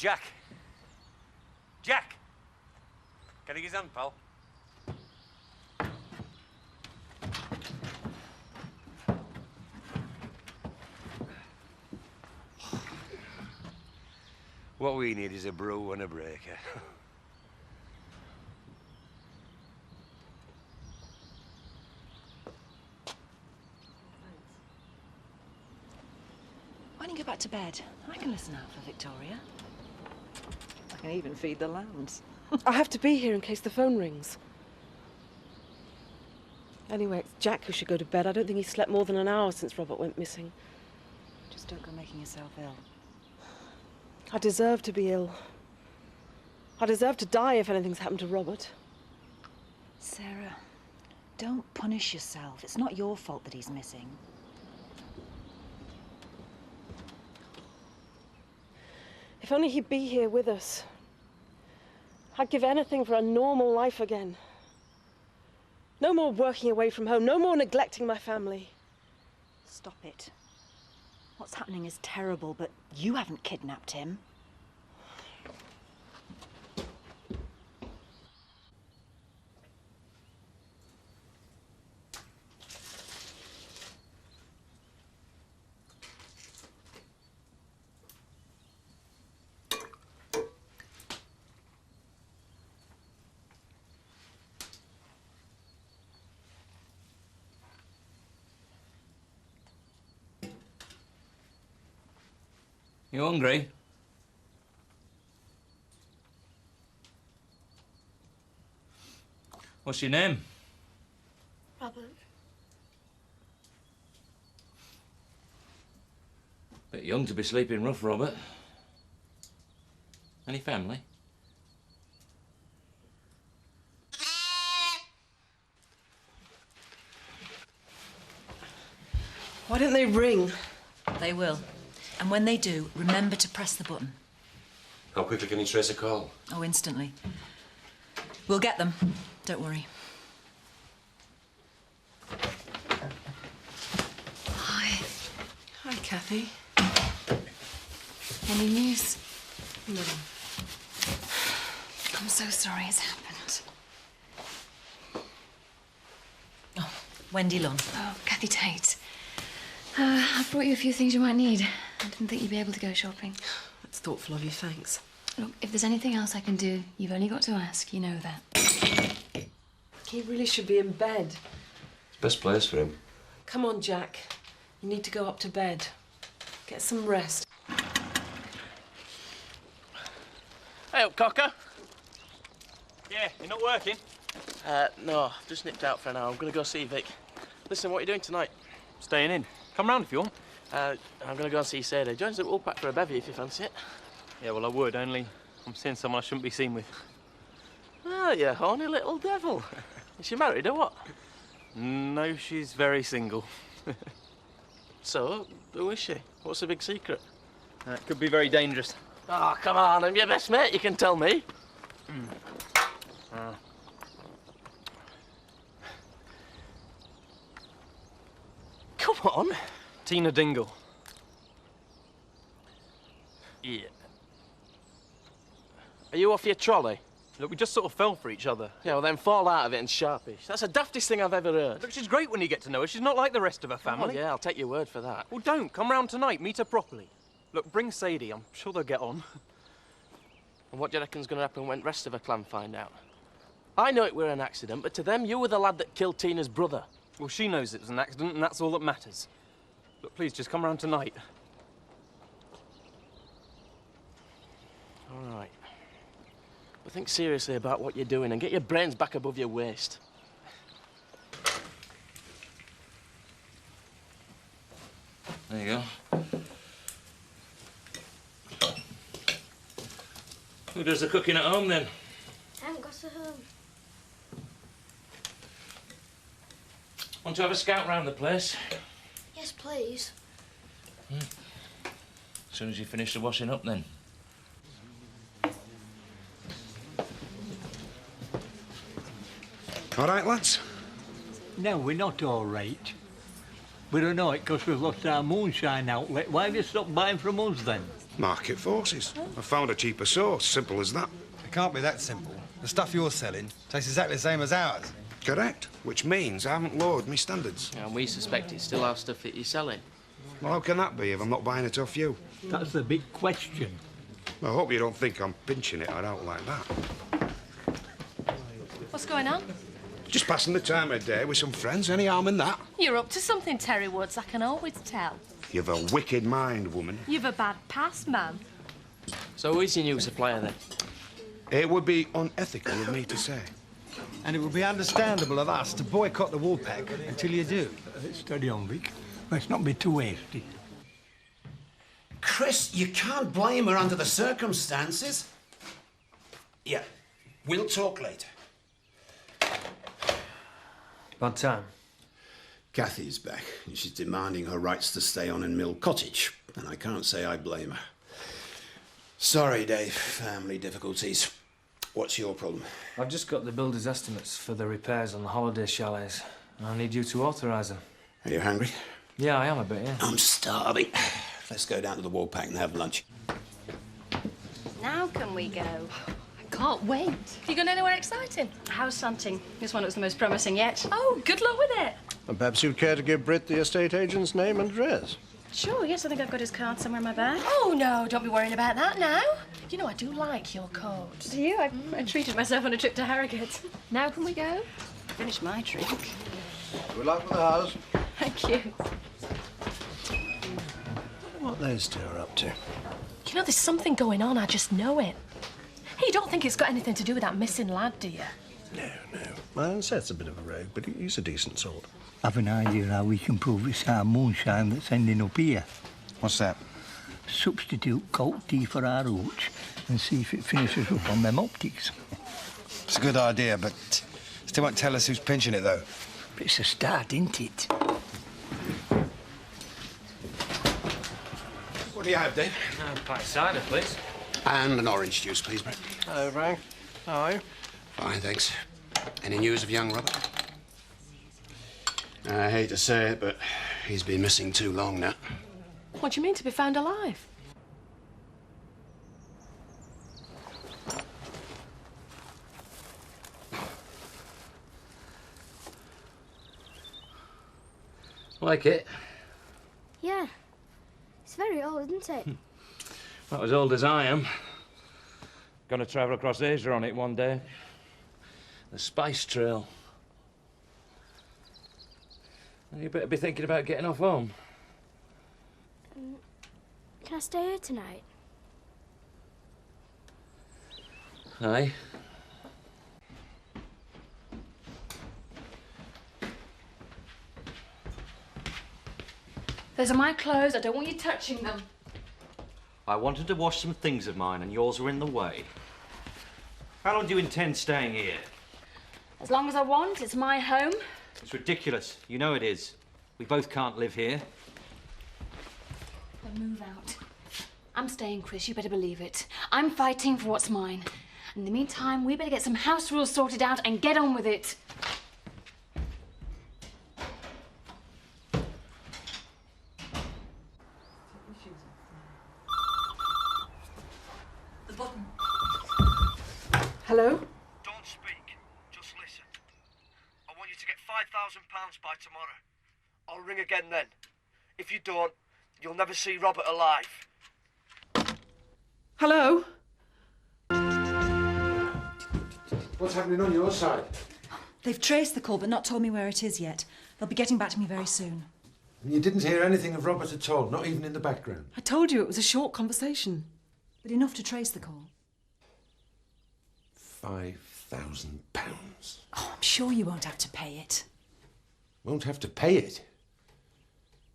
Jack! Jack! Can I get his hand, pal? What we need is a brew and a breaker. Why don't you go back to bed? I can listen out for Victoria. I can even feed the lambs. I have to be here in case the phone rings. Anyway, it's Jack who should go to bed. I don't think he's slept more than an hour since Robert went missing. Just don't go making yourself ill. I deserve to be ill. I deserve to die if anything's happened to Robert. Sarah, don't punish yourself. It's not your fault that he's missing. If only he'd be here with us. I'd give anything for a normal life again. No more working away from home, no more neglecting my family. Stop it. What's happening is terrible, but you haven't kidnapped him. You hungry? What's your name? Robert. Bit young to be sleeping rough, Robert. Any family? Why don't they ring? They will. And when they do, remember to press the button. How quickly can you trace a call? Oh, instantly. We'll get them. Don't worry. Hi. Hi, Kathy. Any news? No. I'm so sorry it's happened. Oh, Wendy Lunn. Oh, Kathy Tate. I've brought you a few things you might need. I didn't think you'd be able to go shopping. That's thoughtful of you, thanks. Look, if there's anything else I can do, you've only got to ask. You know that. He really should be in bed. It's best place for him. Come on, Jack. You need to go up to bed. Get some rest. Hey up, Cocker. Yeah, you're not working? No, I've just nipped out for an hour. I'm gonna go see Vic. Listen, what are you doing tonight? Staying in. Come round if you want. I'm gonna go and see Sadie. Join us at Woolpack for a bevy if you fancy it. Yeah, well, I would, only I'm seeing someone I shouldn't be seen with. Ah, you horny little devil. Is she married or what? No, she's very single. So, who is she? What's the big secret? It could be very dangerous. Oh, come on, I'm your best mate, you can tell me. Come on. Tina Dingle. Yeah. Are you off your trolley? Look, we just sort of fell for each other. Yeah, well then fall out of it and sharpish. That's the daftest thing I've ever heard. Look, she's great when you get to know her. She's not like the rest of her Oh, family. yeah, I'll take your word for that. Well, don't. Come round tonight. Meet her properly. Look, bring Sadie. I'm sure they'll get on. And what do you reckon's going to happen when the rest of her clan find out? I know it were an accident, but to them, you were the lad that killed Tina's brother. Well, she knows it was an accident, and that's all that matters. Look, please, just come round tonight. All right. But think seriously about what you're doing and get your brains back above your waist. There you go. Who does the cooking at home, then? I haven't got to home. Want to have a scout round the place? Yes, please. As soon as you finish the washing up, then. All right, lads? No, we're not all right. We're annoyed because we've lost our moonshine outlet. Why have you stopped buying from us, then? Market forces. I found a cheaper source. Simple as that. It can't be that simple. The stuff you're selling tastes exactly the same as ours. Correct. Which means I haven't lowered my standards. And we suspect it's still our stuff that you're selling. Well, how can that be if I'm not buying it off you? That's the big question. I hope you don't think I'm pinching it or out like that. What's going on? Just passing the time of day with some friends. Any harm in that? You're up to something, Terry Woods, I can always tell. You've a wicked mind, woman. You've a bad past, man. So who's your new supplier, then? It would be unethical of me to say. And it would be understandable of us to boycott the Woolpack until you do. Steady on, Vic. Let's not be too hasty. Chris, you can't blame her under the circumstances. Yeah, we'll talk later. Bad time. Kathy's back, and she's demanding her rights to stay on in Mill Cottage, and I can't say I blame her. Sorry, Dave. Family difficulties. What's your problem? I've just got the builder's estimates for the repairs on the holiday chalets. I need you to authorise them. Are you hungry? Yeah, I am a bit, yeah. I'm starving. Let's go down to the Woolpack and have lunch. Now can we go? I can't wait. You going anywhere exciting? House hunting. This one was the most promising yet. Oh, good luck with it. And perhaps you'd care to give Britt the estate agent's name and address? Sure, yes, I think I've got his card somewhere in my bag. Oh, no, don't be worrying about that now. You know, I do like your coat. Do you? I treated myself on a trip to Harrogate. Now can we go? Finish my drink. Good luck with the house. Thank you. What those two are up to? You know, there's something going on, I just know it. Hey, you don't think it's got anything to do with that missing lad, do you? No. My Seth's a bit of a rogue, but he's a decent sort. I've an idea how we can prove it's our moonshine that's ending up here. What's that? Substitute cold tea for our hooch and see if it finishes up on them optics. It's a good idea, but still won't tell us who's pinching it, though. But it's a start, isn't it? What do you have, Dave? Pint cider, please. And an orange juice, please, Brett. Hello, Frank. How are you? Fine, thanks. Any news of young Robert? I hate to say it, but he's been missing too long now. What do you mean, to be found alive? Like it? Yeah. It's very old, isn't it? Not as old as I am. Gonna travel across Asia on it one day. The Spice Trail. You better be thinking about getting off home. Can I stay here tonight? Aye. Those are my clothes. I don't want you touching them. I wanted to wash some things of mine, and yours were in the way. How long do you intend staying here? As long as I want. It's my home. It's ridiculous. You know it is. We both can't live here. Then move out. I'm staying, Chris. You better believe it. I'm fighting for what's mine. In the meantime, we better get some house rules sorted out and get on with it. The button. Hello? Don't speak. Just listen. I want you to get £5,000 by tomorrow. I'll ring again then. If you don't, you'll never see Robert alive. Hello? What's happening on your side? They've traced the call but not told me where it is yet. They'll be getting back to me very soon. You didn't hear anything of Robert at all, not even in the background. I told you it was a short conversation. But enough to trace the call. £5,000. Oh, I'm sure you won't have to pay it. Won't have to pay it.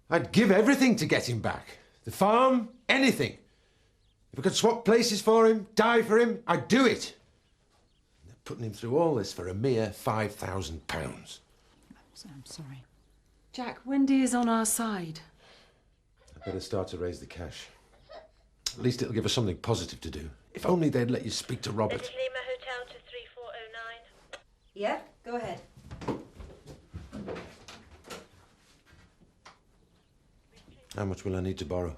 I'd give everything to get him back. The farm, anything. If I could swap places for him, die for him, I'd do it. They're putting him through all this for a mere £5,000. I'm sorry. Jack, Wendy is on our side. I'd better start to raise the cash. At least it'll give us something positive to do. If only they'd let you speak to Robert. Lima Hotel to 3409. Yeah, go ahead. How much will I need to borrow?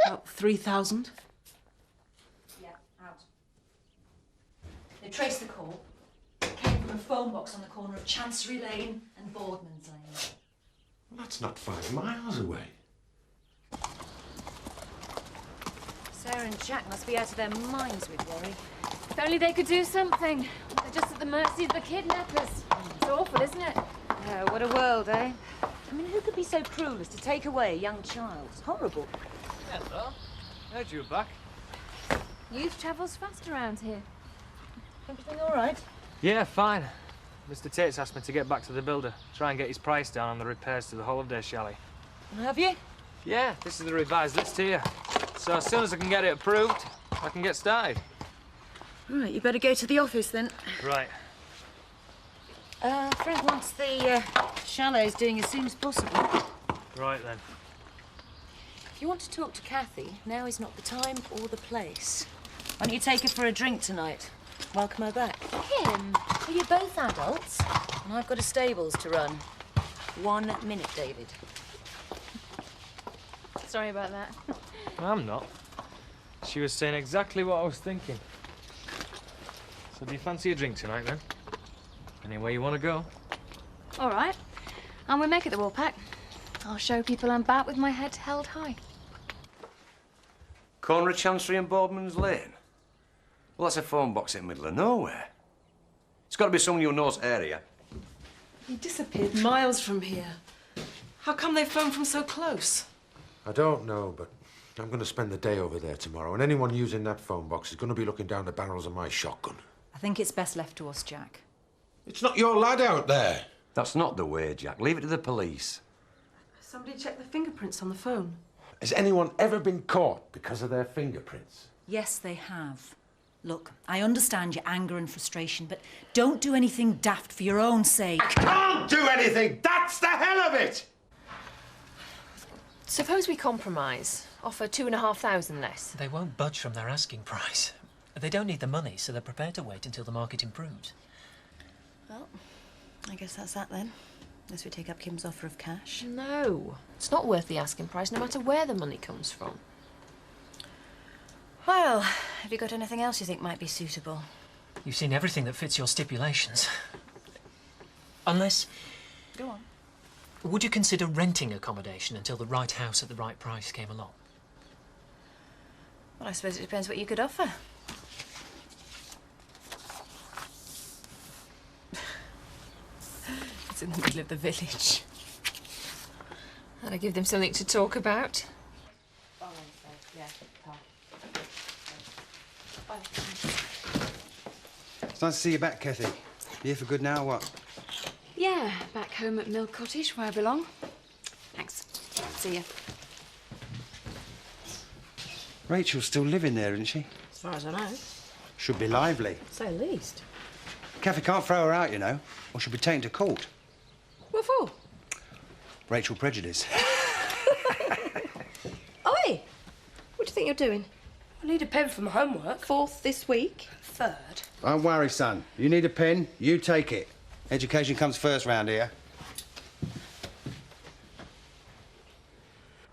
About 3,000. Yeah, out. They traced the call. It came from a phone box on the corner of Chancery Lane and Boardman's Lane. That's not 5 miles away. Sarah and Jack must be out of their minds with worry. If only they could do something. They're just at the mercy of the kidnappers. It's awful, isn't it? Oh, what a world, eh? I mean, who could be so cruel as to take away a young child? It's horrible. Hello. Heard you were back. Youth travels fast around here. Everything all right? Yeah, fine. Mr. Tate's asked me to get back to the builder, try and get his price down on the repairs to the holiday chalet. Have you? Yeah, this is the revised list here. So as soon as I can get it approved, I can get started. Right, you better go to the office then. Right. Fred wants the chalets doing as soon as possible. Right then. If you want to talk to Kathy, now is not the time or the place. Why don't you take her for a drink tonight? Welcome her back. Him? Well, you're both adults, and I've got a stables to run. 1 minute, David. Sorry about that. I'm not. She was saying exactly what I was thinking. So do you fancy a drink tonight, then? Anywhere you want to go? All right. And we make it the Woolpack. I'll show people I'm back with my head held high. Corner of Chancery and Boardman's Lane? Well, that's a phone box in the middle of nowhere. It's got to be someone who knows the area. He disappeared miles from here. How come they phoned from so close? I don't know, but I'm going to spend the day over there tomorrow, and anyone using that phone box is going to be looking down the barrels of my shotgun. I think it's best left to us, Jack. It's not your lad out there. That's not the way, Jack. Leave it to the police. Somebody checked the fingerprints on the phone. Has anyone ever been caught because of their fingerprints? Yes, they have. Look, I understand your anger and frustration, but don't do anything daft for your own sake. I can't do anything! That's the hell of it! Suppose we compromise. Offer 2,500 less. They won't budge from their asking price. They don't need the money, so they're prepared to wait until the market improves. Well, I guess that's that then. Unless we take up Kim's offer of cash. No, it's not worth the asking price, no matter where the money comes from. Well, have you got anything else you think might be suitable? You've seen everything that fits your stipulations. Unless... Go on. Would you consider renting accommodation until the right house at the right price came along? Well, I suppose it depends what you could offer. It's in the middle of the village. And I give them something to talk about. It's nice to see you back, Kathy. You here for good now, or what? Yeah, back home at Mill Cottage, where I belong. Thanks. See ya. Rachel's still living there, isn't she? As far as I know. Should be lively. Say least. Kathy can't throw her out, you know, or she'll be taken to court. What for? Racial prejudice. Oi! What do you think you're doing? I need a pen for my homework. 4th this week. 3rd. Don't worry, son. You need a pen, you take it. Education comes first round here.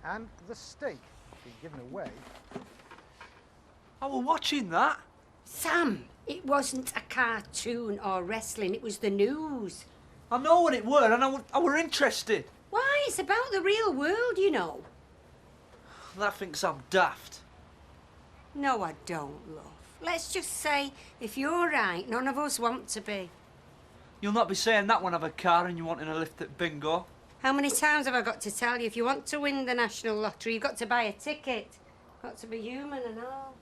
And the steak being given away. I was watching that. Sam, it wasn't a cartoon or wrestling, it was the news. I know what it were, and I were interested. Why, it's about the real world, you know. That thinks I'm daft. No, I don't, love. Let's just say, if you're right, none of us want to be. You'll not be saying that when I've a car and you're wanting a lift at bingo. How many times have I got to tell you, if you want to win the national lottery, you've got to buy a ticket. Got to be human and all.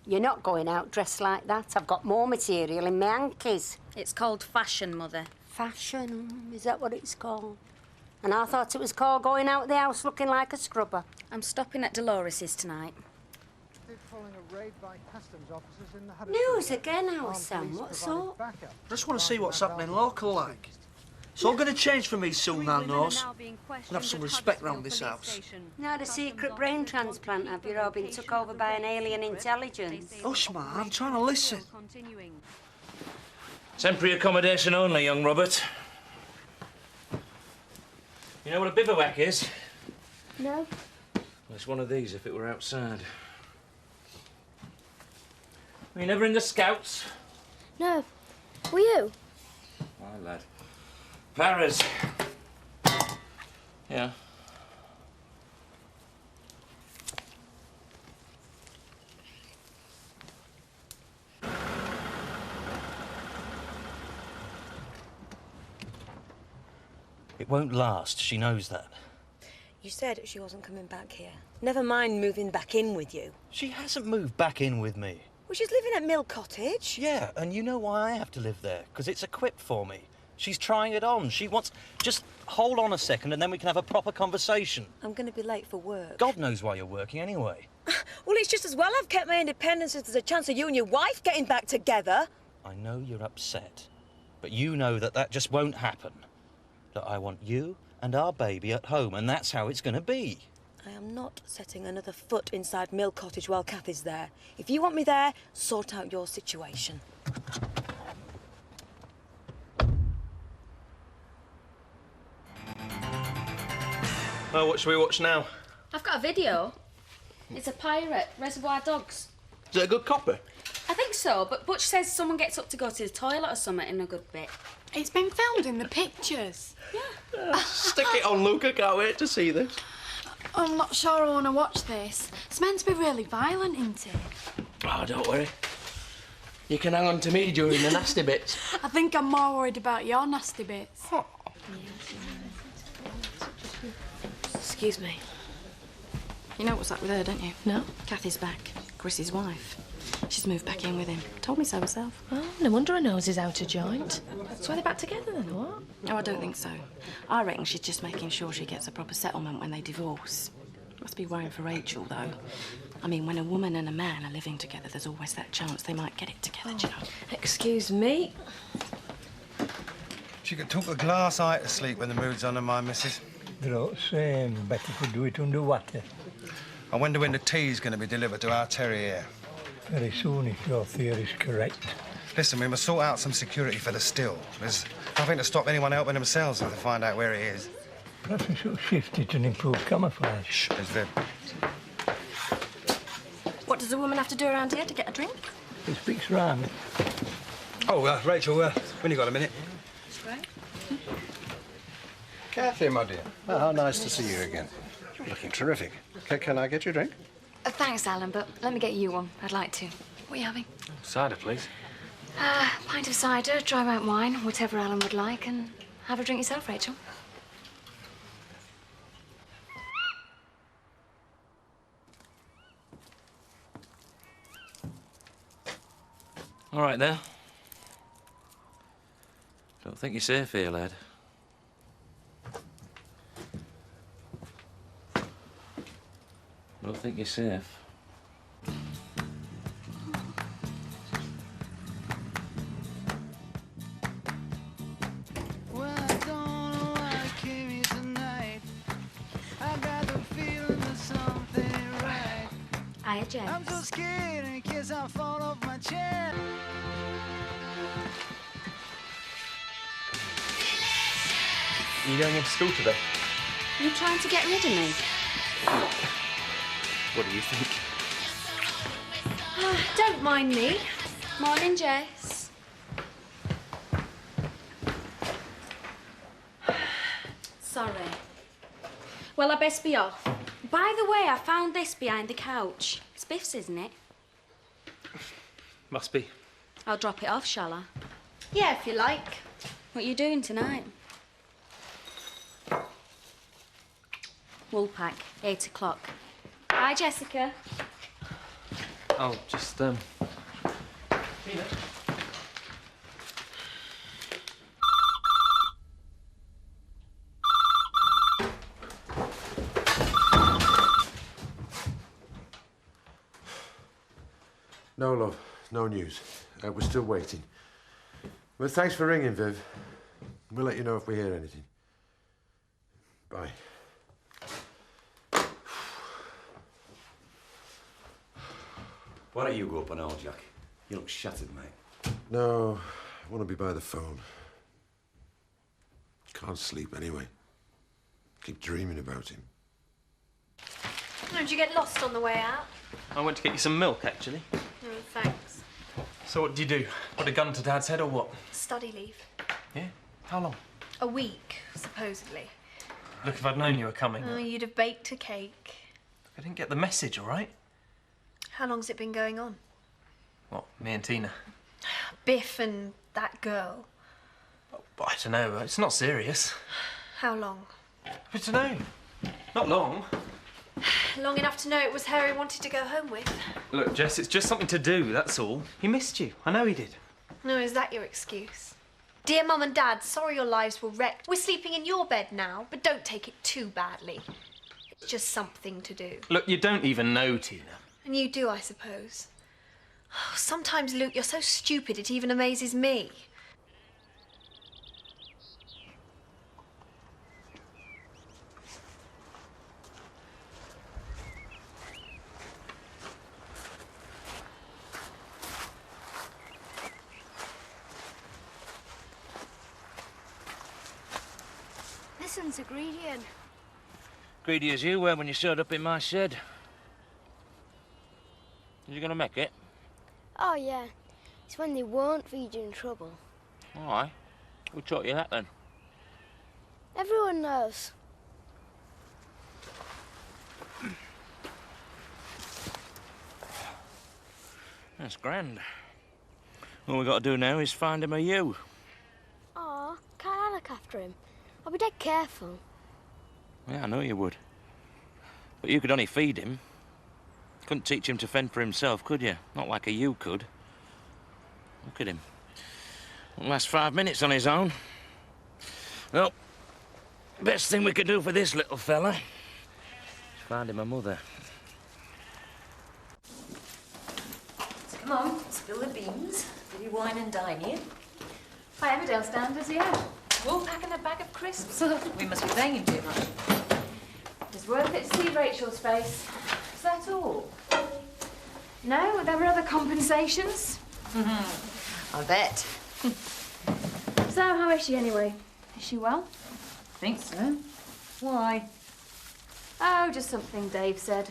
You're not going out dressed like that. I've got more material in my hankies. It's called fashion, Mother. Fashion? Is that what it's called? And I thought it was called going out the house looking like a scrubber. I'm stopping at Dolores's tonight. Following a raid by customs officers in the News again, our Sam. What sort? I just want to see what's happening local like. It's all going to change for me soon, I knows. I'll have some respect round this house. Not a secret brain transplant, have you, or been took over by an alien intelligence? Hush, Ma, I'm trying to listen. Temporary accommodation only, young Robert. You know what a bivouac is? No. Well, it's one of these if it were outside. Were you never in the Scouts? No. Were you? Aye, lad. Paris. Yeah. It won't last. She knows that. You said she wasn't coming back here. Never mind moving back in with you. She hasn't moved back in with me. Well, she's living at Mill Cottage. Yeah, and you know why I have to live there? Because it's equipped for me. She's trying it on. She wants... Just hold on a second and then we can have a proper conversation. I'm going to be late for work. God knows why you're working anyway. Well, it's just as well I've kept my independence if there's a chance of you and your wife getting back together. I know you're upset, but you know that that just won't happen. That I want you and our baby at home, and that's how it's going to be. I am not setting another foot inside Mill Cottage while Kath is there. If you want me there, sort out your situation. Oh, what should we watch now? I've got a video. It's a pirate, Reservoir Dogs. Is it a good copy? I think so, but Butch says someone gets up to go to the toilet or something in a good bit. It's been filmed in the pictures. Yeah. Stick it on, Luke. I can't wait to see this. I'm not sure I want to watch this. It's meant to be really violent, isn't it? Oh, don't worry. You can hang on to me during the nasty bits. I think I'm more worried about your nasty bits. Excuse me. You know what's up with her, don't you? No. Kathy's back. Chris's wife. She's moved back in with him. Told me so herself. Oh, no wonder her nose is out of joint. So are they back together then, or what? No, I don't think so. I reckon she's just making sure she gets a proper settlement when they divorce. Must be worrying for Rachel, though. I mean, when a woman and a man are living together, there's always that chance they might get it together, do you know? Excuse me. She could talk a glass eye to sleep when the mood's on her mind, missus. Don't say, better could do it underwater. I wonder when the tea's going to be delivered to our terrier. Very soon, if your theory's correct. Listen, we must sort out some security for the still. There's nothing to stop anyone helping themselves if they find out where it is. Perhaps we should shift it and improve camouflage. Shh, there's Viv. What does a woman have to do around here to get a drink? It speaks round. Oh, Rachel, when you got a minute? Right. Kathy, my dear. Oh, how nice to see you again. You're looking terrific. Can I get you a drink? Thanks, Alan, but let me get you one. I'd like to. What are you having? Cider, please. Pint of cider, dry white wine, whatever Alan would like, and have a drink yourself, Rachel. All right, there. Don't think you're safe here, lad. Don't think you're safe. Well, I don't know why I came here tonight. I got the feeling that something ain't right. Hiya, James. I'm so scared in case I fall off my chair. Are you going into school today? You trying to get rid of me? What do you think? Don't mind me. Morning, Jess. Sorry. Well, I best be off. By the way, I found this behind the couch. It's Biff's, isn't it? Must be. I'll drop it off, shall I? Yeah, if you like. What are you doing tonight? Woolpack, 8 o'clock. Bye, Jessica. Oh, just, No, love. No news. We're still waiting. But thanks for ringing, Viv. We'll let you know if we hear anything. Bye. Why don't you go up and all, Jack? You look shattered, mate. No, I want to be by the phone. Can't sleep anyway. Keep dreaming about him. Did you get lost on the way out? I went to get you some milk, actually. Oh, thanks. So what did you do? Put a gun to Dad's head or what? Study leave. Yeah? How long? A week, supposedly. Look, if I'd known you were coming. Oh, you'd have baked a cake. I didn't get the message, all right? How long's it been going on? What, me and Tina? Biff and that girl. But I don't know, it's not serious. How long? I don't know. Not long. Long enough to know it was her he wanted to go home with. Look, Jess, it's just something to do, that's all. He missed you. I know he did. No, is that your excuse? Dear Mum and Dad, sorry your lives were wrecked. We're sleeping in your bed now, but don't take it too badly. It's just something to do. Look, you don't even know Tina. And you do, I suppose. Oh, sometimes, Luke, you're so stupid it even amazes me. Listen to greedy and... Greedy as you were when you showed up in my shed. Are you gonna make it? Oh, yeah. It's when they won't feed you in trouble. All right. Who taught you that then? Everyone knows. That's grand. All we got to do now is find him a ewe. Aw, can't I look after him? I'll be dead careful. Yeah, I know you would. But you could only feed him. Couldn't teach him to fend for himself, could you? Not like a ewe could. Look at him. Won't last 5 minutes on his own. Well, best thing we could do for this little fella is find him a mother. So come on, spill the beans. Did you wine and dine you? Hi, Emmerdale standards, yeah. Woolpack and a bag of crisps. We must be paying him too much. It's worth it to see Rachel's face. Is that all? No, there were other compensations. I bet. So, how is she anyway? Is she well? Think so. Why? Oh, just something Dave said.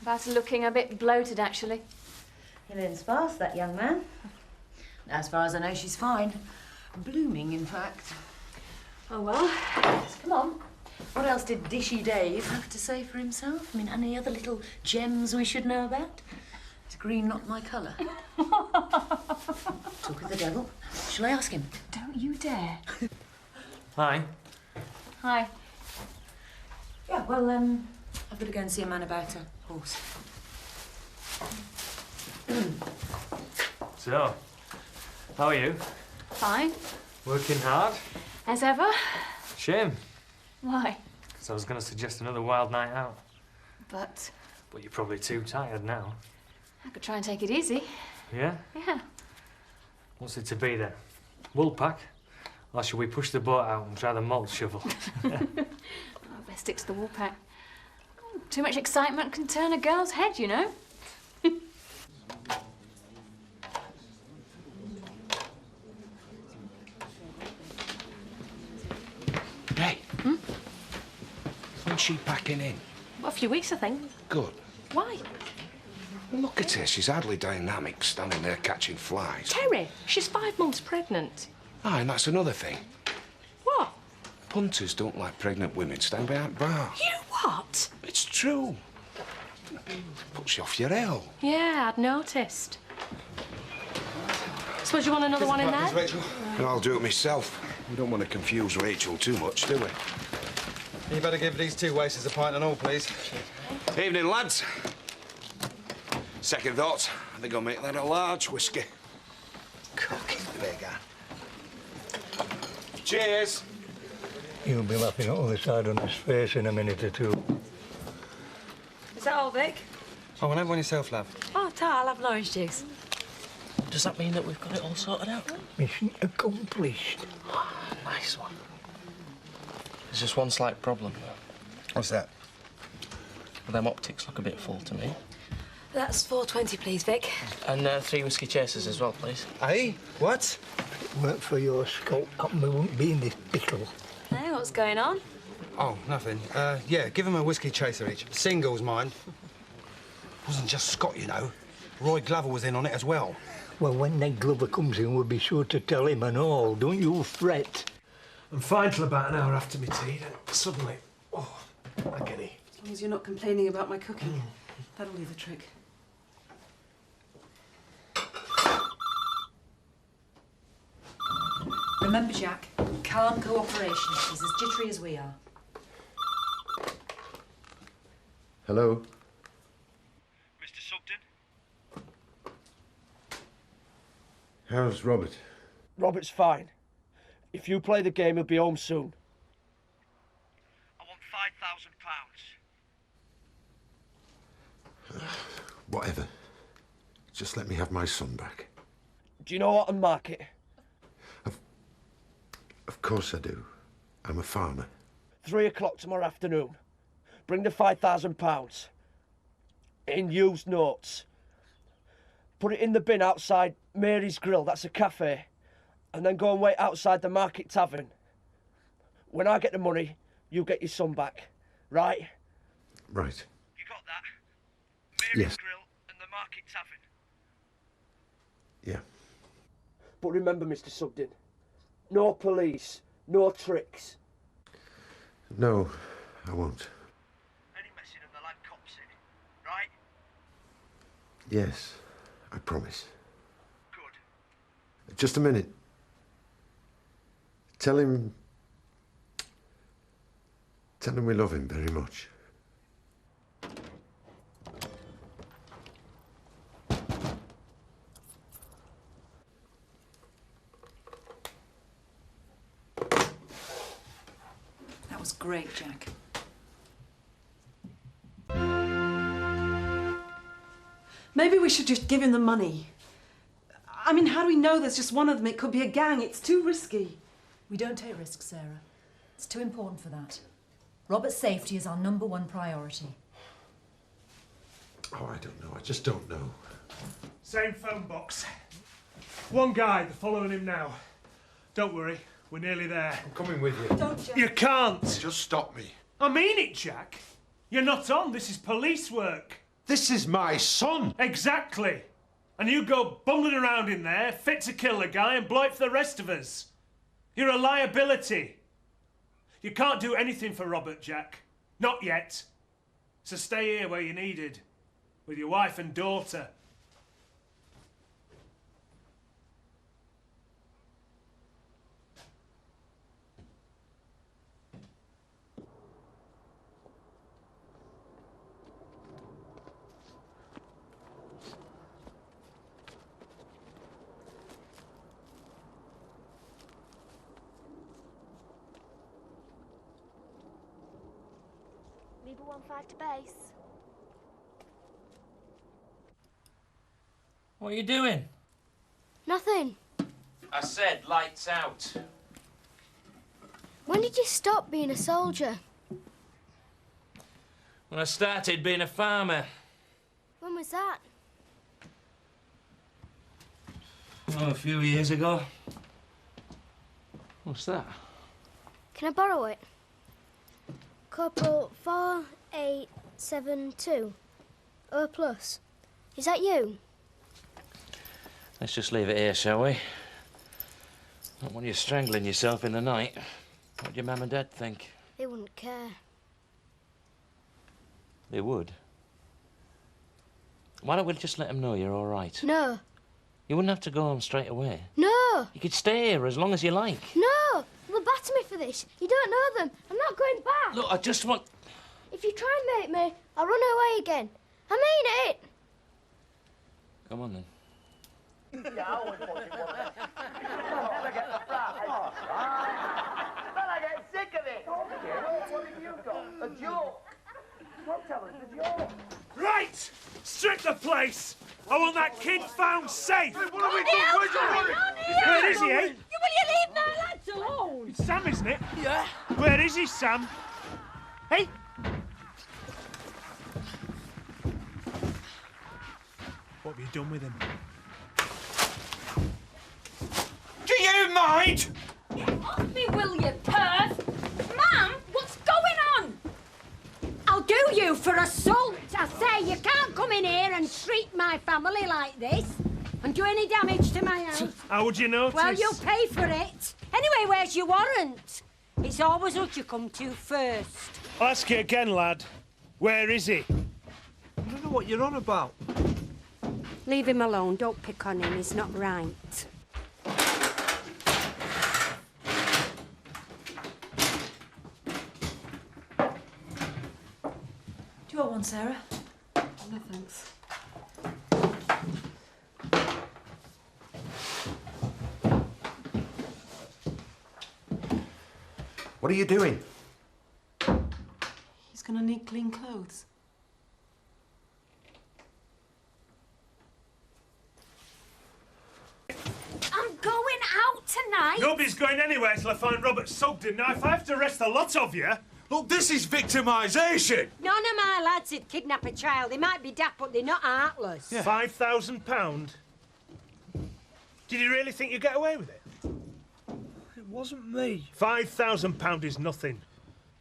About her looking a bit bloated, actually. He learns fast, that young man. As far as I know, she's fine. Blooming, in fact. Oh, well. Come on. What else did Dishy Dave have to say for himself? I mean, any other little gems we should know about? Is green not my colour? Talk of the devil. Shall I ask him? Don't you dare. Hi. Hi. Yeah, well, I've got to go and see a man about a horse. So, how are you? Fine. Working hard? As ever. Shame. Why? Because I was going to suggest another wild night out. But But you're probably too tired now. I could try and take it easy. Yeah? Yeah. What's it to be then? Woolpack? Or should we push the boat out and try the malt shovel? Oh, best stick to the Woolpack. Too much excitement can turn a girl's head, you know. Hey. When's she packing in? Well, a few weeks, I think. Good. Why? Well, look at her. She's hardly dynamic, standing there catching flies. Terry, she's 5 months pregnant. Ah, and that's another thing. What? Punters don't like pregnant women standing behind bars. You what? It's true. Puts you off your hell. Yeah, I'd noticed. Suppose you want another one in there? Rachel? And I'll do it myself. We don't want to confuse Rachel too much, do we? You better give these two wasters a pint and all, please. Evening, lads. Second thoughts, I think I'll make that a large whiskey. Cooking beggar. Cheers. He'll be laughing all the side on his face in a minute or two. Is that all, Vic? Oh, well, have one yourself, love. Oh, I'll have an orange juice. Does that mean that we've got it all sorted out? Mission accomplished. Nice one. There's just one slight problem. What's that? Well, them optics look a bit full to me. That's $4.20, please, Vic. And 3 whiskey chasers as well, please. Aye? What? If it weren't for your sculpt up, we wouldn't be in this pickle. Hey, what's going on? Oh, nothing. Yeah, give him a whiskey chaser each. Singles, mind. Wasn't just Scott, you know. Roy Glover was in on it as well. Well, when Ned Glover comes in, we'll be sure to tell him and all. Don't you fret. I'm fine till about an hour after my tea, then suddenly, oh, I get it. As long as you're not complaining about my cooking, that'll do the trick. Remember, Jack, calm cooperation. She's as jittery as we are. Hello? Mr. Sugden? How's Robert? Robert's fine. If you play the game, he'll be home soon. I want £5,000. Whatever. Just let me have my son back. Do you know what to market? Of course I do. I'm a farmer. 3 o'clock tomorrow afternoon. Bring the £5,000 in used notes. Put it in the bin outside Mary's Grill, that's a cafe, and then go and wait outside the Market Tavern. When I get the money, you get your son back, right? Right. You got that? Mary's Yes. Grill and the Market Tavern. Yeah. But remember, Mr. Sugden, no police, no tricks. No, I won't. Any messing and the lad cops it, right? Yes, I promise. Good. Just a minute. Tell him we love him very much. That was great, Jack. Maybe we should just give him the money. I mean, how do we know there's just one of them? It could be a gang. It's too risky. We don't take risks, Sarah. It's too important for that. Robert's safety is our #1 priority. Oh, I don't know. I just don't know. Same phone box. One guy, they're following him now. Don't worry, we're nearly there. I'm coming with you. Don't, Jack. You can't. Just stop me. I mean it, Jack. You're not on. This is police work. This is my son. Exactly. And you go bumbling around in there, fit to kill the guy and blow it for the rest of us. You're a liability. You can't do anything for Robert, Jack. Not yet. So stay here where you're needed, with your wife and daughter. Leave a 1-5 to base. What are you doing? Nothing. I said lights out. When did you stop being a soldier? When I started being a farmer. When was that? Oh, a few years ago. What's that? Can I borrow it? Corporal 4872. O plus. Is that you? Let's just leave it here, shall we? Not when you're strangling yourself in the night. What do your mum and dad think? They wouldn't care. They would. Why don't we just let them know you're all right? No. You wouldn't have to go home straight away. No. You could stay here as long as you like. No. They'll batter me for this. You don't know them. I'm not going back. Look, I just want... If you try and make me, I'll run away again. I mean it. Come on, then. Yeah, I always thought it was. Never get the fry. Then I get sick of it. What have you got? A joke? Don't tell us the joke. Right! Strip the place! I want that kid found safe! Hey, what have we done? Where's your money? Where is he, eh? Will you leave my lads alone? It's Sam, isn't it? Yeah. Where is he, Sam? Hey! What have you done with him? Do you mind? Get off me, will you, perv? Mum, what's going family like this and do any damage to my house. How would you notice? Well, you'll pay for it. Anyway, where's your warrant? It's always us you come to first. I'll ask you again, lad. Where is he? I don't know what you're on about. Leave him alone. Don't pick on him. He's not right. Do you want one, Sarah? No, thanks. What are you doing? He's gonna need clean clothes. I'm going out tonight. Nobody's going anywhere till I find Robert Sugden. Now, if I have to arrest the lot of you... Look, this is victimisation. None of my lads would kidnap a child. They might be daft, but they're not heartless. Yeah. £5,000? Did you really think you'd get away with it? It wasn't me. £5,000 is nothing.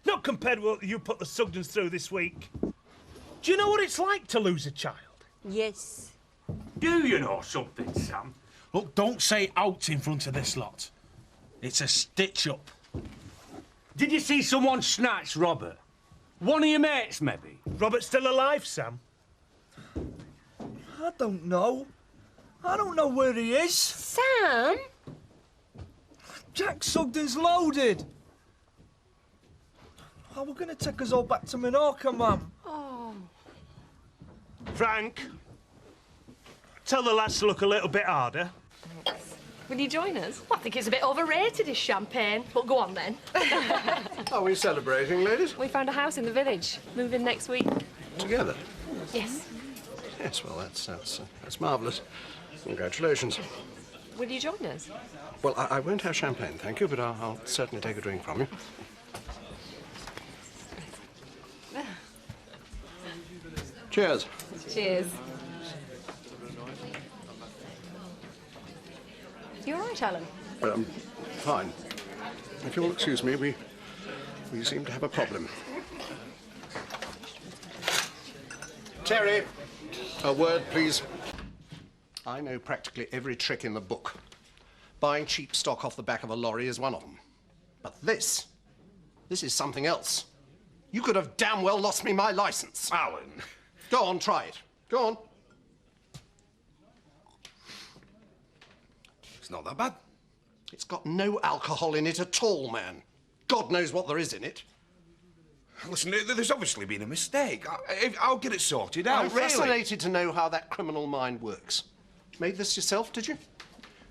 Not compared with what you put the Sugdens through this week. Do you know what it's like to lose a child? Yes. Do you know something, Sam? Look, don't say out in front of this lot. It's a stitch-up. Did you see someone snatch Robert? One of your mates, maybe? Robert's still alive, Sam? I don't know. I don't know where he is. Sam? Jack Sugden's loaded. Oh, we're going to take us all back to Minorca, Mum. Oh. Frank, tell the lads to look a little bit harder. Will you join us? Well, I think it's a bit overrated, this champagne. But go on, then. Are we celebrating, ladies? We found a house in the village. Move in next week. Together? Yes. Yes, well, that's marvellous. Congratulations. Will you join us? Well, I won't have champagne, thank you, but I'll certainly take a drink from you. Cheers. Cheers. You all right, Alan? Fine. If you'll excuse me, we seem to have a problem. Terry, a word, please. I know practically every trick in the book. Buying cheap stock off the back of a lorry is one of them. But this is something else. You could have damn well lost me my license. Alan. Go on, try it. Go on. It's not that bad. It's got no alcohol in it at all, man. God knows what there is in it. Listen, there's obviously been a mistake. I'll get it sorted out, I'm fascinated to know how that criminal mind works. Made this yourself, did you?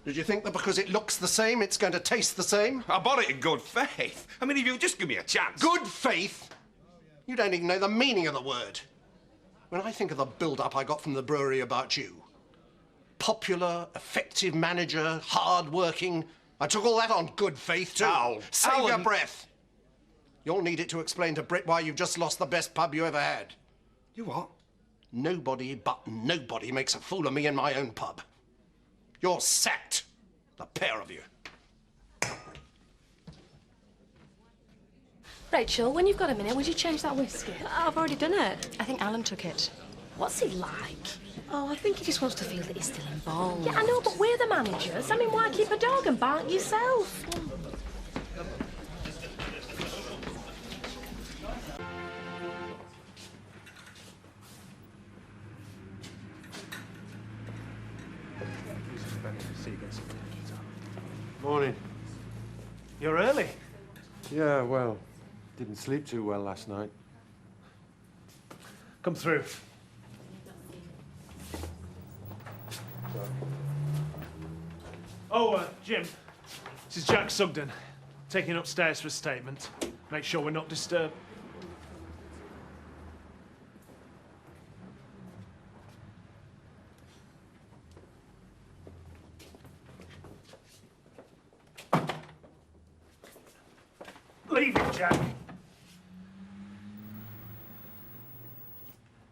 Did you think that because it looks the same, it's going to taste the same? I bought it in good faith. I mean, if you'll just give me a chance. Good faith? You don't even know the meaning of the word. When I think of the build-up I got from the brewery about you, popular, effective manager, hard-working, I took all that on good faith, too. Al, Save your Alan. breath. You'll need it to explain to Britt why you've just lost the best pub you ever had. You what? Nobody but nobody makes a fool of me in my own pub. You're sacked, the pair of you. Rachel, when you've got a minute, would you change that whiskey? I've already done it. I think Alan took it. What's he like? Oh, I think he just wants to feel that he's still involved. Yeah, I know, but we're the managers. I mean, why keep a dog and bark yourself? Morning. You're early. Yeah, well, didn't sleep too well last night. Come through. Oh, Jim, this is Jack Sugden. Taking you upstairs for a statement. Make sure we're not disturbed. Leave it, Jack.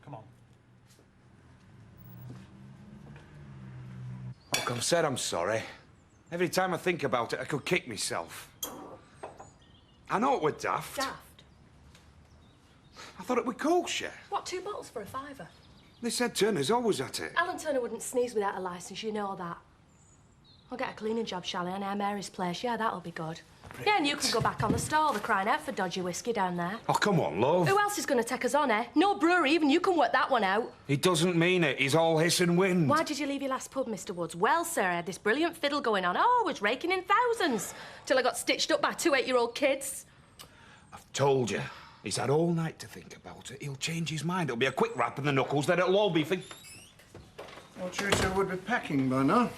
Come on. Look, I've said I'm sorry. Every time I think about it, I could kick myself. I know it were daft. Daft? I thought it were kosher. What, 2 bottles for a £5? They said Turner's always at it. Alan Turner wouldn't sneeze without a licence, you know that. I'll get a cleaning job, shall I, and our Mary's place. Yeah, that'll be good. Yeah, and you can go back on the stall. They're crying out for dodgy whiskey down there. Oh, come on, love. Who else is going to take us on, eh? No brewery, even you can work that one out. He doesn't mean it. He's all hiss and wind. Why did you leave your last pub, Mr. Woods? Well, sir, I had this brilliant fiddle going on. Oh, I was raking in thousands. Till I got stitched up by 2 8-year-old kids. I've told you. He's had all night to think about it. He'll change his mind. It'll be a quick rap in the knuckles, then it'll all be for... Well, Teresa would be packing by now.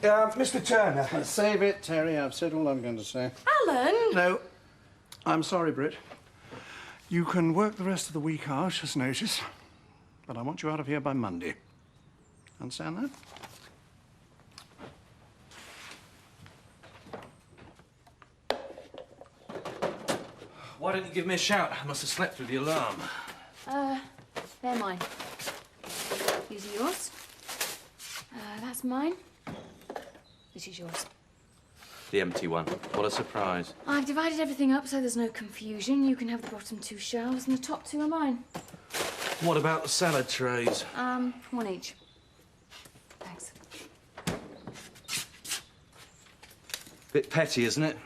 Mr. Turner. Save it, Terry. I've said all I'm going to say. Alan! No. I'm sorry, Britt. You can work the rest of the week out as notice, but I want you out of here by Monday. Understand that? Why didn't you give me a shout? I must have slept through the alarm. They're mine. These are yours. That's mine. This is yours. The empty one. What a surprise. I've divided everything up so there's no confusion. You can have the bottom 2 shelves and the top 2 are mine. What about the salad trays? 1 each. Thanks. Bit petty, isn't it?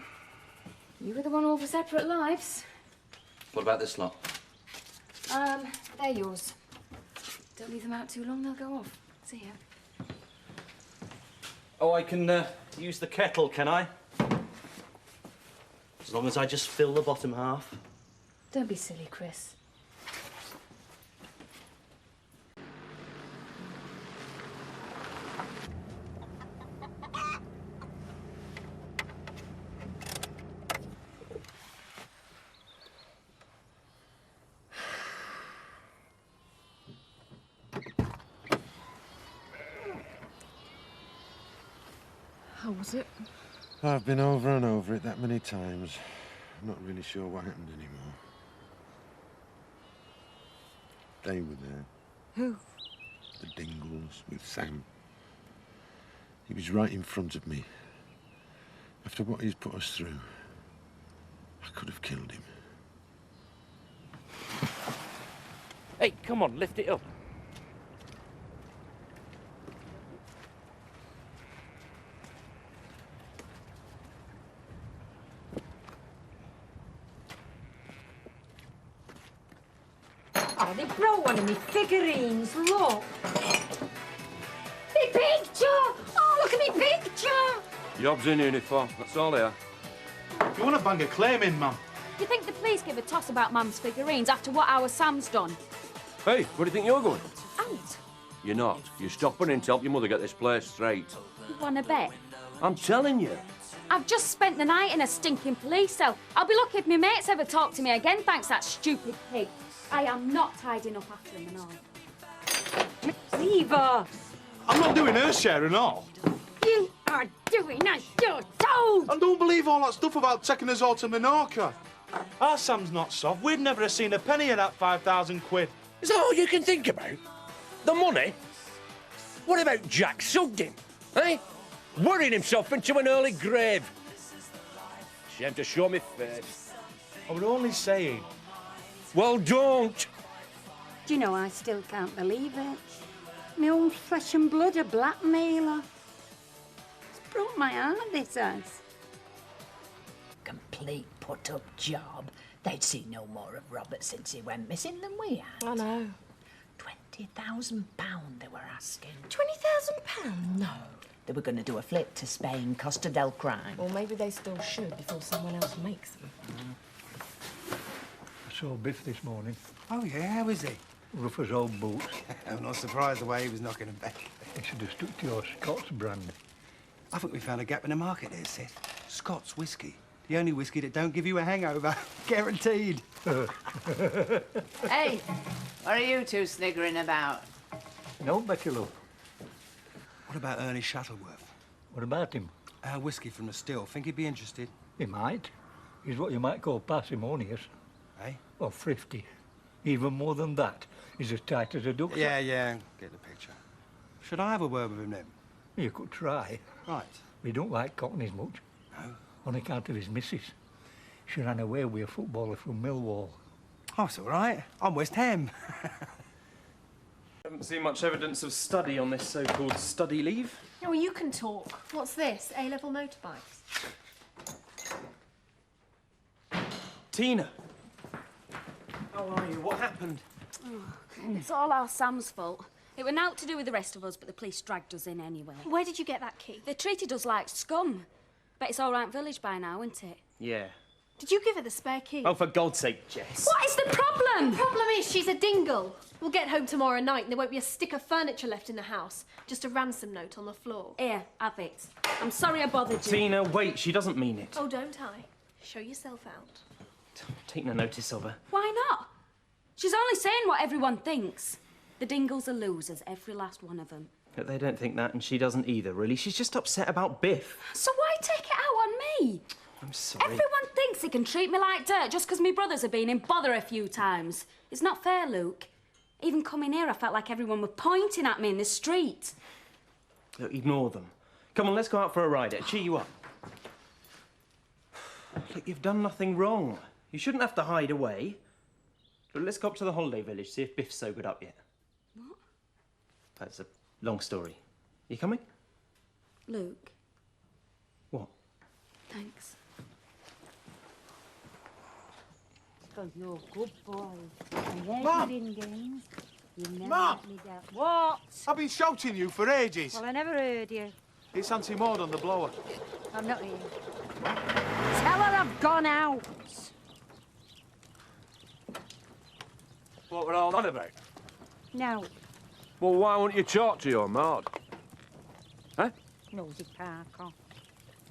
You were the one all for separate lives. What about this lot? They're yours. Don't leave them out too long, they'll go off. See ya. Oh, I can use the kettle, can I? As long as I just fill the bottom half. Don't be silly, Chris. How was it? I've been over and over it that many times. I'm not really sure what happened anymore. They were there. Who? The Dingles with Sam. He was right in front of me. After what he's put us through, I could have killed him. Hey, come on, lift it up. Oh, they brought one of me figurines, look. Me picture! Oh, look at me picture! Job's in uniform, that's all they are. You want to bang a claim in, Mum? You think the police give a toss about Mum's figurines after what our Sam's done? Hey, where do you think you're going? Out. You're not. You're stopping in to help your mother get this place straight. You want to bet? I'm telling you. I've just spent the night in a stinking police cell. I'll be lucky if my mates ever talk to me again, thanks that stupid pig. I am not tidying up after him and all. Leave her! I'm not doing her share and all. You are doing as you're told! And don't believe all that stuff about taking us all to Menorca. Our Sam's not soft. We'd never have seen a penny of that 5,000 quid. Is that all you can think about? The money? What about Jack Sugden, eh? Worrying himself into an early grave. Shame to show me face. I was only saying. Well, don't. Do you know, I still can't believe it. My own flesh and blood, a blackmailer. It's broke my heart, this has. Complete put-up job. They'd seen no more of Robert since he went missing than we had. I know. £20,000 they were asking. £20,000? No. They were going to do a flip to Spain, Costa del Crime. Well, maybe they still should before someone else makes them. I saw Biff this morning. Oh, yeah, how is he? Rough as old boots. I'm not surprised the way he was knocking him back. You should have stuck to your Scots brand. I think we found a gap in the market there, Seth. Scots whiskey. The only whiskey that don't give you a hangover. Guaranteed. Hey, what are you two sniggering about? No, Becky, love. What about Ernie Shuttleworth? What about him? Whiskey from the still. Think he'd be interested? He might. He's what you might call parsimonious. Eh? Or thrifty. Even more than that. He's as tight as a duck. Yeah, get the picture. Should I have a word with him then? You could try. Right. We don't like Cockneys much. No? On account of his missus. She ran away with a footballer from Millwall. Oh, it's all right. I'm West Ham. Haven't seen much evidence of study on this so-called study leave. Oh, well, you can talk. What's this? A-level motorbikes? Tina! How are you? What happened? It's all our Sam's fault. It were naught to do with the rest of us, but the police dragged us in anyway. Where did you get that key? They treated us like scum. Bet it's all right village by now, isn't it? Yeah. Did you give her the spare key? Oh, for God's sake, Jess. What is the problem? The problem is she's a dingle. We'll get home tomorrow night and there won't be a stick of furniture left in the house. Just a ransom note on the floor. Here, have it. I'm sorry I bothered you. Tina, wait. She doesn't mean it. Oh, don't I? Show yourself out. Take no notice of her. Why not? She's only saying what everyone thinks. The Dingles are losers, every last one of them. But they don't think that, and she doesn't either, really. She's just upset about Biff. So why take it out on me? I'm sorry. Everyone thinks they can treat me like dirt just because my brothers have been in bother a few times. It's not fair, Luke. Even coming here, I felt like everyone were pointing at me in the street. Look, ignore them. Come on, let's go out for a ride. It'll cheer you up. Look, you've done nothing wrong. You shouldn't have to hide away. But let's go up to the holiday village, see if Biff's sobered up yet. What? That's a long story. You coming? Luke. What? Thanks. Because you're a good boy. And there's Mum! your games. You never Mum! let me down. What? I've been shouting you for ages. Well, I never heard you. It's Auntie Maud on the blower. I'm not here. Tell her I've gone out. What were all that about? No. Well, why won't you talk to your Maud? Huh? Nosy Parker.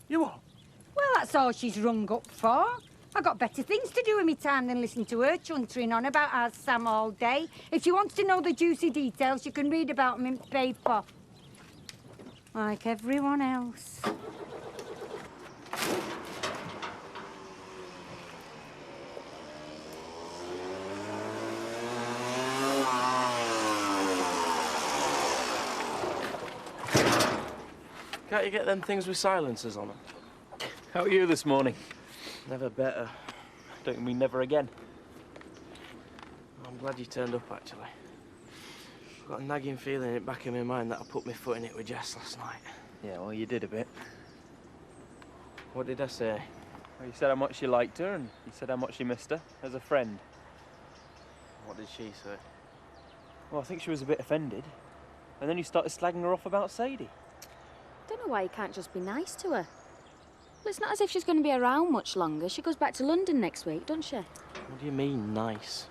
You what? Well, that's all she's rung up for. I got better things to do with me time than listen to her chuntering on about our Sam all day. If she wants to know the juicy details, you can read about them in paper. Like everyone else. Can't you get them things with silencers on them? How are you this morning? Never better. Don't mean never again. I'm glad you turned up, actually. I've got a nagging feeling in the back of my mind that I put my foot in it with Jess last night. Yeah, well, you did a bit. What did I say? Well, you said how much you liked her, and you said how much you missed her as a friend. What did she say? Well, I think she was a bit offended. And then you started slagging her off about Sadie. Don't know why you can't just be nice to her. Well, it's not as if she's going to be around much longer. She goes back to London next week, doesn't she? What do you mean, nice?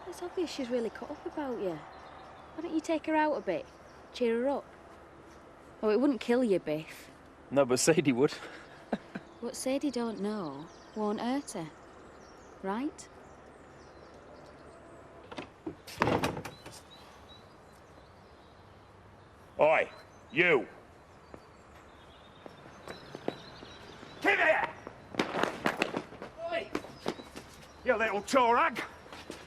It's obvious she's really cut up about you. Why don't you take her out a bit? Cheer her up. Oh, it wouldn't kill you, Biff. No, but Sadie would. What Sadie don't know won't hurt her. Right? Oi, you! Come here! Oi! You little torag!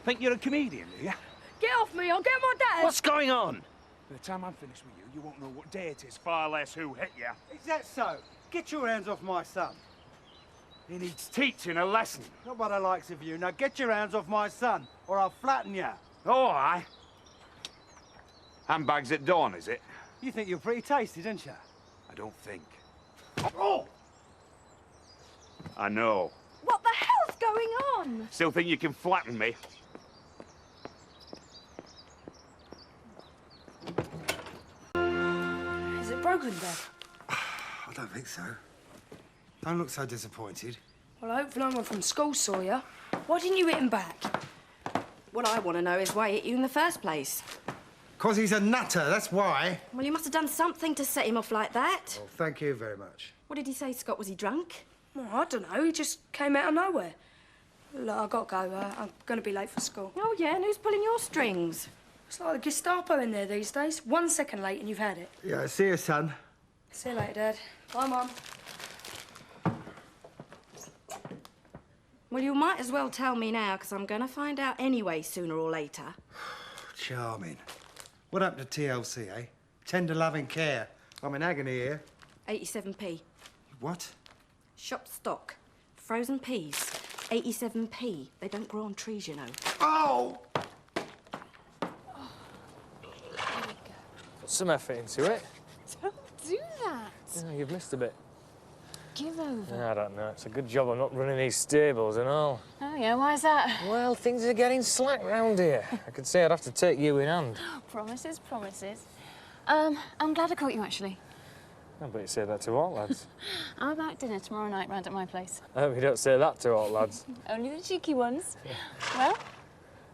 Think you're a comedian, do you? Get off me, I'll get my dad. What's going on? By the time I'm finished with you, you won't know what day it is, far less who hit you. Is that so? Get your hands off my son. He needs teaching a lesson. Not by the likes of you. Now get your hands off my son, or I'll flatten you. Oh, aye. Handbags at dawn, is it? You think you're pretty tasty, don't you? I don't think. Oh! I know. What the hell's going on? Still think you can flatten me? Is it broken, Dad? I don't think so. Don't look so disappointed. Well, I hope no one from school saw you. Why didn't you hit him back? What I want to know is why he hit you in the first place. 'Cause he's a nutter, that's why. Well, you must have done something to set him off like that. Well, thank you very much. What did he say, Scott? Was he drunk? Well, I don't know. He just came out of nowhere. Look, I've got to go. I'm going to be late for school. Oh, yeah? And who's pulling your strings? It's like the Gestapo in there these days. 1 second late and you've had it. Yeah, see you, son. See you later, Dad. Bye, Mum. Well, you might as well tell me now, because I'm going to find out anyway, sooner or later. Charming. What happened to TLC, eh? Tender loving care. I'm in agony here. 87p. What? Shop stock. Frozen peas. 87p. They don't grow on trees, you know. Oh! some effort into it. Don't do that. Yeah, you've missed a bit. Give over. I don't know. It's a good job I'm not running these stables and all. Oh, yeah, why's that? Well, things are getting slack round here. I could say I'd have to take you in hand. Promises, promises. I'm glad I caught you, actually. I bet you say that to all lads. How about dinner tomorrow night round at my place? I hope you don't say that to all lads. Only the cheeky ones. Well?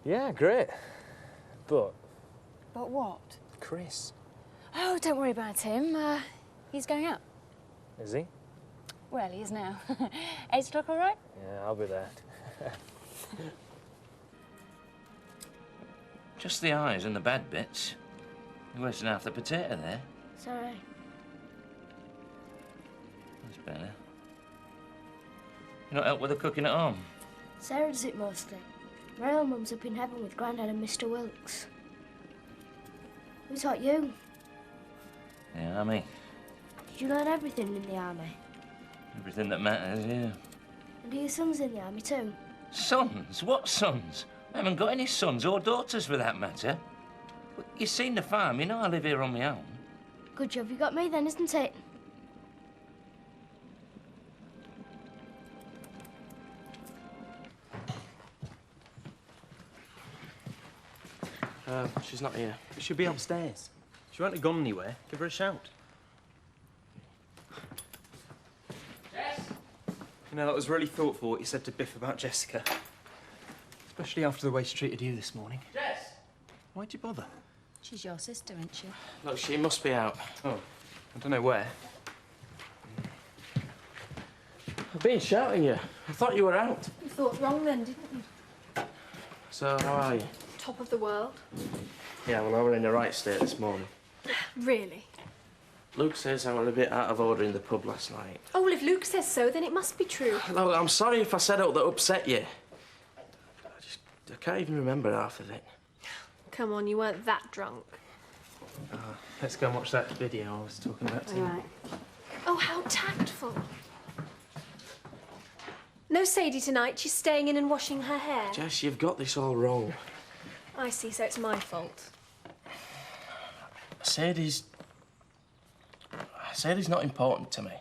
Yeah, great. But But what? Chris, Oh, don't worry about him. He's going out. is he? Well, he is now. 8 o'clock, all right? Yeah, I'll be there. Just the eyes and the bad bits. You're wasting half the potato there. Sorry. That's better. You not help with the cooking at home? Sarah does it mostly. My own mum's up in heaven with Grandad and Mr. Wilkes. Who taught you? Yeah, Army. Did you learn everything in the army? Everything that matters, yeah. And are your sons in the army too? Sons? What sons? I haven't got any sons or daughters for that matter. But you've seen the farm, you know I live here on my own. Good job you got me then, isn't it? She's not here. She'll be upstairs. She won't have gone anywhere. Give her a shout. Jess? You know, that was really thoughtful what you said to Biff about Jessica. Especially after the way she treated you this morning. Jess? Why'd you bother? She's your sister, isn't she? Look, she must be out. Oh, I don't know where. I've been shouting you. I thought you were out. You thought wrong then, didn't you? So, how are you? Top of the world. Yeah, well, I were in the right state this morning. Really? Luke says I were a bit out of order in the pub last night. Oh, well, if Luke says so, then it must be true. Look, I'm sorry if I said out that upset you. I can't even remember half of it. Come on, you weren't that drunk. Let's go and watch that video I was talking about to you. Right. Oh, how tactful. No Sadie tonight. She's staying in and washing her hair. Jess, you've got this all wrong. I see, so it's my fault. Sadie's not important to me.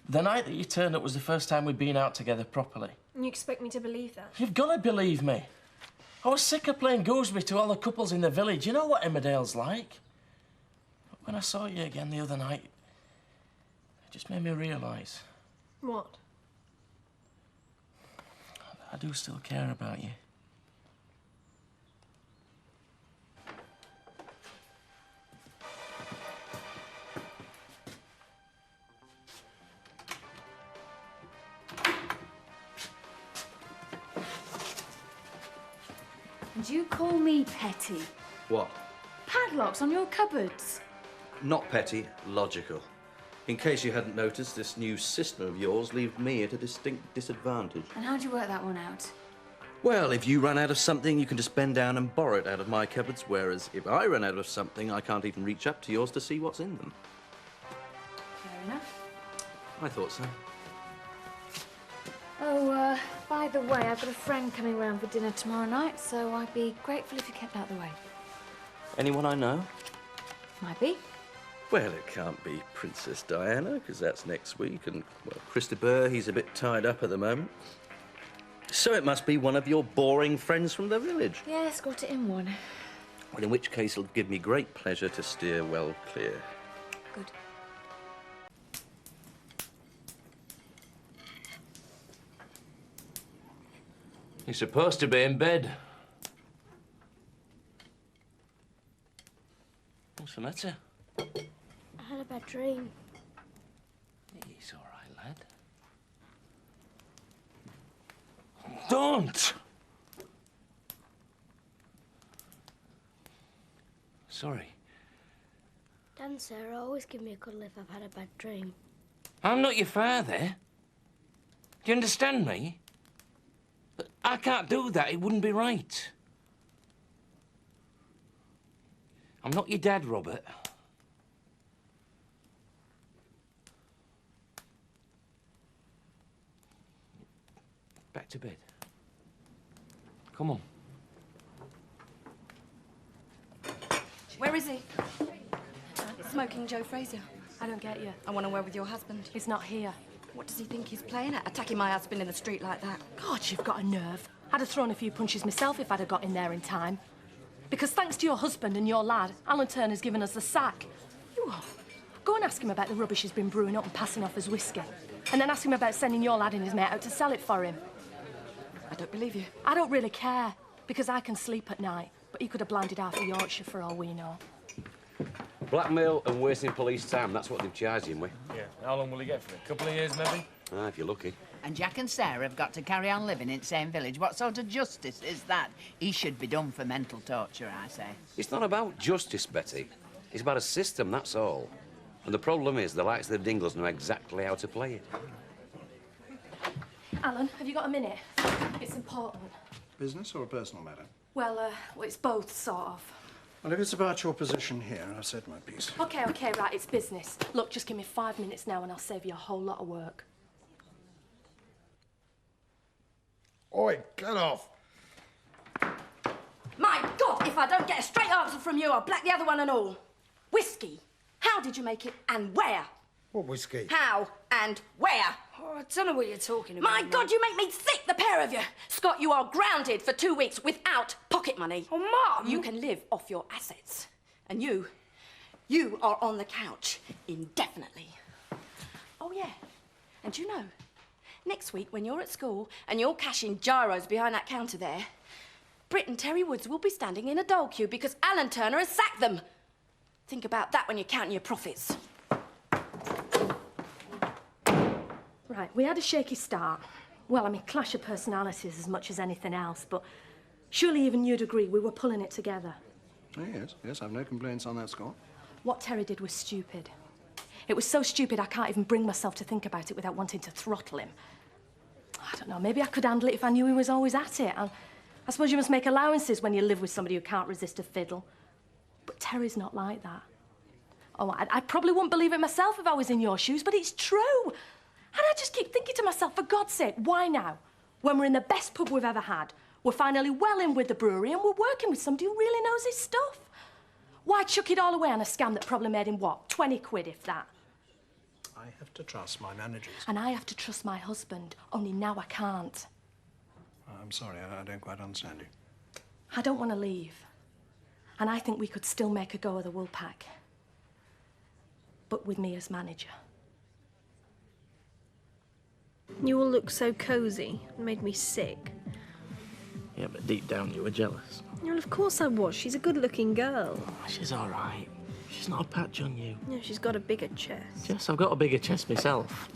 The night that you turned up was the first time we'd been out together properly. And you expect me to believe that? You've got to believe me. I was sick of playing gooseberry to all the couples in the village. You know what Emmerdale's like. But when I saw you again the other night, it just made me realise What? I do still care about you. And you call me petty? What? Padlocks on your cupboards. Not petty, logical. In case you hadn't noticed, this new system of yours leaves me at a distinct disadvantage. And how'd you work that one out? Well, if you run out of something, you can just bend down and borrow it out of my cupboards, whereas if I run out of something, I can't even reach up to yours to see what's in them. Fair enough. I thought so. Oh, by the way, I've got a friend coming round for dinner tomorrow night, so I'd be grateful if you kept out of the way. Anyone I know? Might be. Well, it can't be Princess Diana, because that's next week, and, well, Christopher, he's a bit tied up at the moment. So it must be one of your boring friends from the village. Yes, got it in one. Well, in which case it'll give me great pleasure to steer well clear. Good. You're supposed to be in bed. What's the matter? I had a bad dream. He's all right, lad. Don't! Sorry. Dan and Sarah always give me a cuddle if I've had a bad dream. I'm not your father. Do you understand me? But I can't do that. It wouldn't be right. I'm not your dad, Robert. Back to bed. Come on. Where is he? Smoking Joe Frazier. I don't get you. I want to word with your husband. He's not here. What does he think he's playing at? Attacking my husband in the street like that? God, you've got a nerve. I'd have thrown a few punches myself if I'd have got in there in time. Because thanks to your husband and your lad, Alan Turner's given us the sack. You are. Go and ask him about the rubbish he's been brewing up and passing off as whiskey. And then ask him about sending your lad and his mate out to sell it for him. I don't believe you. I don't really care, because I can sleep at night. But he could have blinded half of Yorkshire for all we know. Blackmail and wasting police time, that's what they've charged him with. Yeah, how long will he get for it? A couple of years, maybe? Ah, if you're lucky. And Jack and Sarah have got to carry on living in the same village. What sort of justice is that? He should be done for mental torture, I say. It's not about justice, Betty. It's about a system, that's all. And the problem is the likes of the Dingles know exactly how to play it. Alan, have you got a minute? It's important. Business or a personal matter? Well, it's both, sort of. Well, if it's about your position here, I've said my piece. OK, right, it's business. Look, just give me 5 minutes now and I'll save you a whole lot of work. Oi, get off! My God, if I don't get a straight answer from you, I'll black the other one and all. Whiskey. How did you make it and where? What whiskey? How and where? Oh, I don't know what you're talking about. My God, you make me sick, the pair of you. Scott, you are grounded for 2 weeks without pocket money. Oh, Mum! You can live off your assets. And you are on the couch indefinitely. Oh, yeah. And you know, next week when you're at school and you're cashing gyros behind that counter there, Britt and Terry Woods will be standing in a dole queue because Alan Turner has sacked them. Think about that when you're counting your profits. Right, we had a shaky start. Well, I mean, clash of personalities as much as anything else, but surely even you'd agree we were pulling it together. Oh, yes, I've no complaints on that score. What Terry did was stupid. It was so stupid I can't even bring myself to think about it without wanting to throttle him. I don't know, maybe I could handle it if I knew he was always at it. I suppose you must make allowances when you live with somebody who can't resist a fiddle. But Terry's not like that. Oh, I probably wouldn't believe it myself if I was in your shoes, but it's true. And I just keep thinking to myself, for God's sake, why now? When we're in the best pub we've ever had, we're finally well in with the brewery and we're working with somebody who really knows his stuff. Why chuck it all away on a scam that probably made him, what, 20 quid, if that? I have to trust my managers. And I have to trust my husband, only now I can't. I'm sorry, I don't quite understand you. I don't want to leave. And I think we could still make a go of the Woolpack. But with me as manager. You all look so cosy. It made me sick. Yeah, but deep down you were jealous. Well, of course I was. She's a good-looking girl. She's all right. She's not a patch on you. Yeah, she's got a bigger chest. Yes, I've got a bigger chest myself.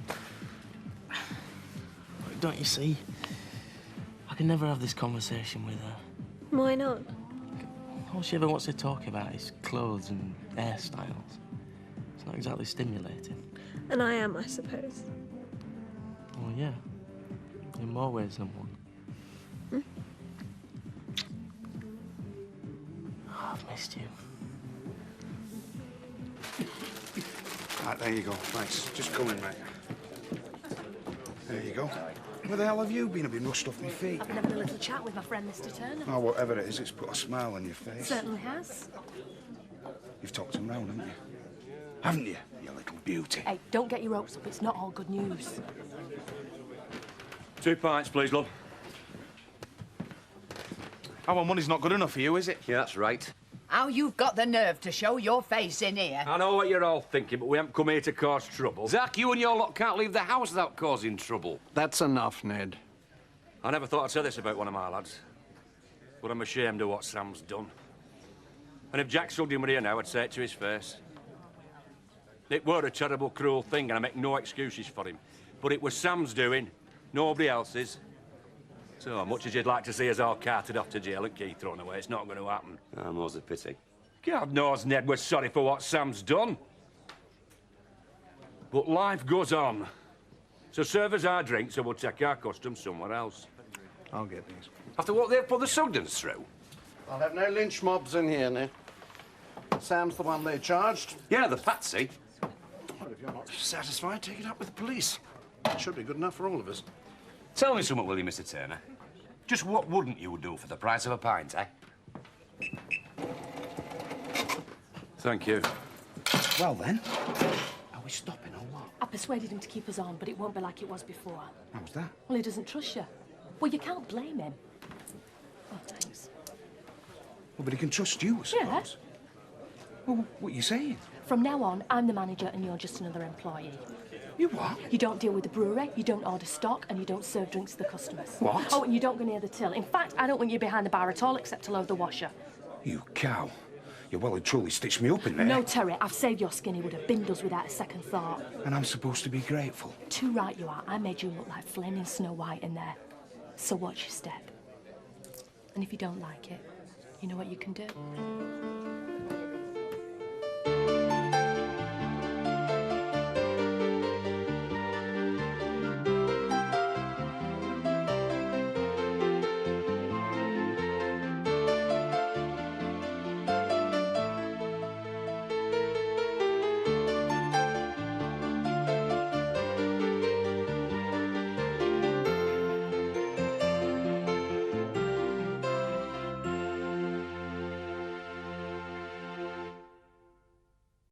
Don't you see? I can never have this conversation with her. Why not? All she ever wants to talk about is clothes and hairstyles. It's not exactly stimulating. And I am, I suppose. Well, yeah. In more ways than one. Oh, I've missed you. Right, there you go. Thanks. Just come in, mate. There you go. Where the hell have you been? I've been rushed off my feet. I've been having a little chat with my friend, Mr. Turner. Oh, whatever it is, it's put a smile on your face. Certainly has. You've talked him round, haven't you? Haven't you, you little beauty? Hey, don't get your hopes up. It's not all good news. 2 pints, please, love. Our money's not good enough for you, is it? Yeah, that's right. How you've got the nerve to show your face in here. I know what you're all thinking, but we haven't come here to cause trouble. Zach, you and your lot can't leave the house without causing trouble. That's enough, Ned. I never thought I'd say this about one of my lads, but I'm ashamed of what Sam's done. And if Jack Sugden were here now, I'd say it to his face. It were a terrible, cruel thing, and I make no excuses for him. But it was Sam's doing, nobody else's. So, much as you'd like to see us all carted off to jail and key thrown away, it's not going to happen. Ah, more's a pity. God knows, Ned, we're sorry for what Sam's done. But life goes on. So serve us our drinks, or we'll take our customs somewhere else. I'll get these. After what they've put the Sugdens through? I'll have no lynch mobs in here, Ned. Sam's the one they charged. Yeah, the patsy. Well, if you're not satisfied, take it up with the police. It should be good enough for all of us. Tell me something, will you, Mr. Turner? Just what wouldn't you do for the price of a pint, eh? Thank you. Well then, are we stopping or what? I persuaded him to keep us on, but it won't be like it was before. How's that? Well, he doesn't trust you. Well, you can't blame him. Oh, thanks. Well, but he can trust you, I suppose. Well, what are you saying? From now on, I'm the manager and you're just another employee. You what? You don't deal with the brewery, you don't order stock, and you don't serve drinks to the customers. What? Oh, and you don't go near the till. In fact, I don't want you behind the bar at all except to load the washer. You cow. You well and truly stitched me up in there. No, Terry, I've saved your skinny would have binned us without a second thought. And I'm supposed to be grateful. Too right you are. I made you look like flaming Snow White in there. So watch your step. And if you don't like it, you know what you can do?